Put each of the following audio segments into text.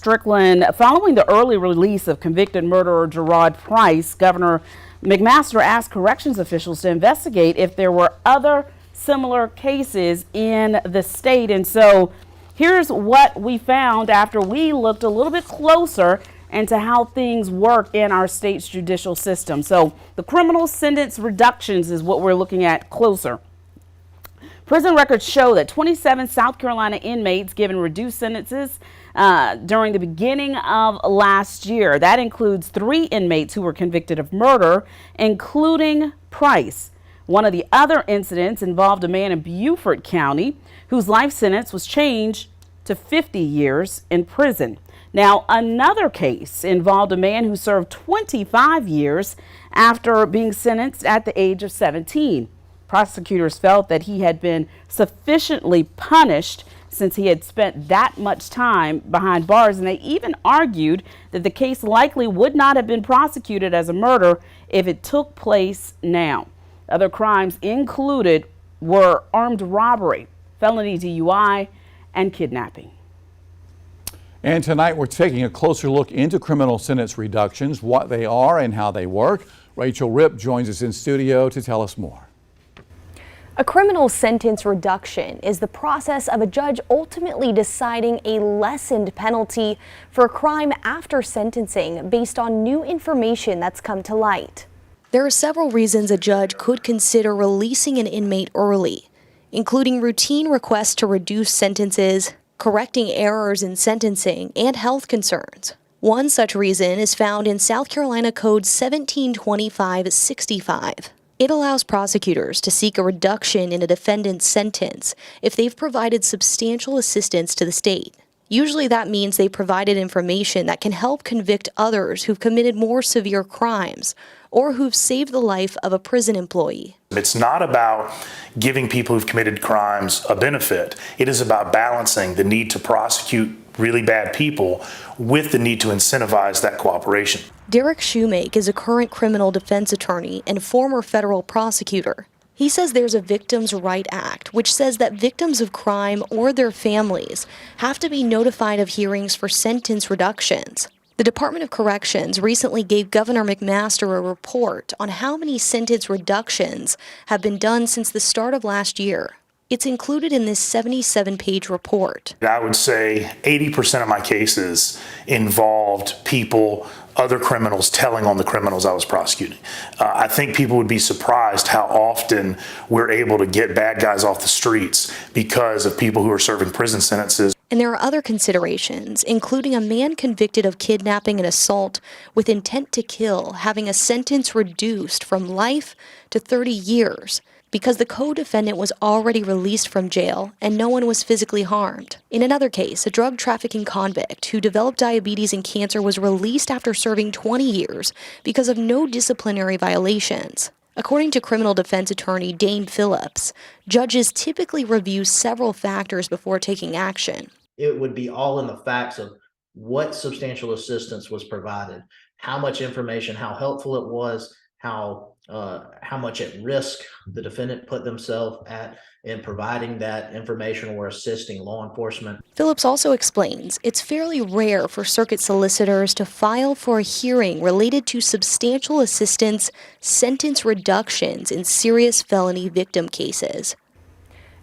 Strickland, following the early release of convicted murderer Gerard Price, Governor McMaster asked corrections officials to investigate if there were other similar cases in the state. And so here's what we found after we looked a little bit closer into how things work in our state's judicial system. So the criminal sentence reductions is what we're looking at closer. Prison records show that 27 South Carolina inmates given reduced sentences during the beginning of last year. That includes 3 inmates who were convicted of murder, including Price. One of the other incidents involved a man in Beaufort County whose life sentence was changed to 50 years in prison. Now, another case involved a man who served 25 years after being sentenced at the age of 17. Prosecutors felt that he had been sufficiently punished since he had spent that much time behind bars, and they even argued that the case likely would not have been prosecuted as a murder if it took place now. Other crimes included were armed robbery, felony DUI, and kidnapping. And tonight we're taking a closer look into criminal sentence reductions, what they are and how they work. Rachel Ripp joins us in studio to tell us more. A criminal sentence reduction is the process of a judge ultimately deciding a lessened penalty for a crime after sentencing based on new information that's come to light. There are several reasons a judge could consider releasing an inmate early, including routine requests to reduce sentences, correcting errors in sentencing, and health concerns. One such reason is found in South Carolina Code 1725-65. It allows prosecutors to seek a reduction in a defendant's sentence if they've provided substantial assistance to the state. Usually that means they provided information that can help convict others who've committed more severe crimes or who've saved the life of a prison employee. It's not about giving people who've committed crimes a benefit. It is about balancing the need to prosecute really bad people with the need to incentivize that cooperation. Derek Shoemake is a current criminal defense attorney and former federal prosecutor. He says there's a Victims' Right Act, which says that victims of crime or their families have to be notified of hearings for sentence reductions. The Department of Corrections recently gave Governor McMaster a report on how many sentence reductions have been done since the start of last year. It's included in this 77-page report. I would say 80% of my cases involved people, other criminals, telling on the criminals I was prosecuting. I think people would be surprised how often we're able to get bad guys off the streets because of people who are serving prison sentences. And there are other considerations, including a man convicted of kidnapping and assault with intent to kill having a sentence reduced from life to 30 years. Because the co-defendant was already released from jail and no one was physically harmed. In another case, a drug trafficking convict who developed diabetes and cancer was released after serving 20 years because of no disciplinary violations. According to criminal defense attorney Dane Phillips, judges typically review several factors before taking action. It would be all in the facts of what substantial assistance was provided, how much information, how helpful it was, how much at risk the defendant put themselves at in providing that information or assisting law enforcement. Phillips also explains it's fairly rare for circuit solicitors to file for a hearing related to substantial assistance sentence reductions in serious felony victim cases.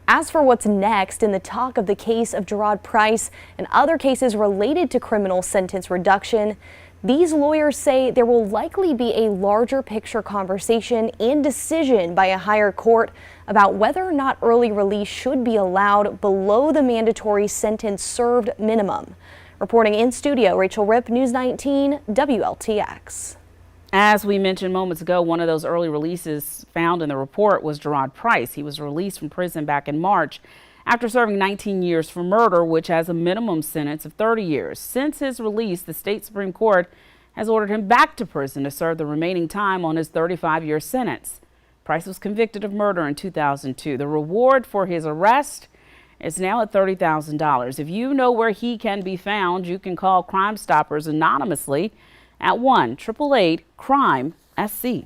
As for what's next in the talk of the case of Gerard Price and other cases related to criminal sentence reduction, these lawyers say there will likely be a larger picture conversation and decision by a higher court about whether or not early release should be allowed below the mandatory sentence served minimum. Reporting in studio, Rachel Ripp, News 19, WLTX. As we mentioned moments ago, one of those early releases found in the report was Gerard Price. He was released from prison back in March after serving 19 years for murder, which has a minimum sentence of 30 years. Since his release, the state Supreme Court has ordered him back to prison to serve the remaining time on his 35-year sentence. Price was convicted of murder in 2002. The reward for his arrest is now at $30,000. If you know where he can be found, you can call Crime Stoppers anonymously at 1-888-CRIME-SC.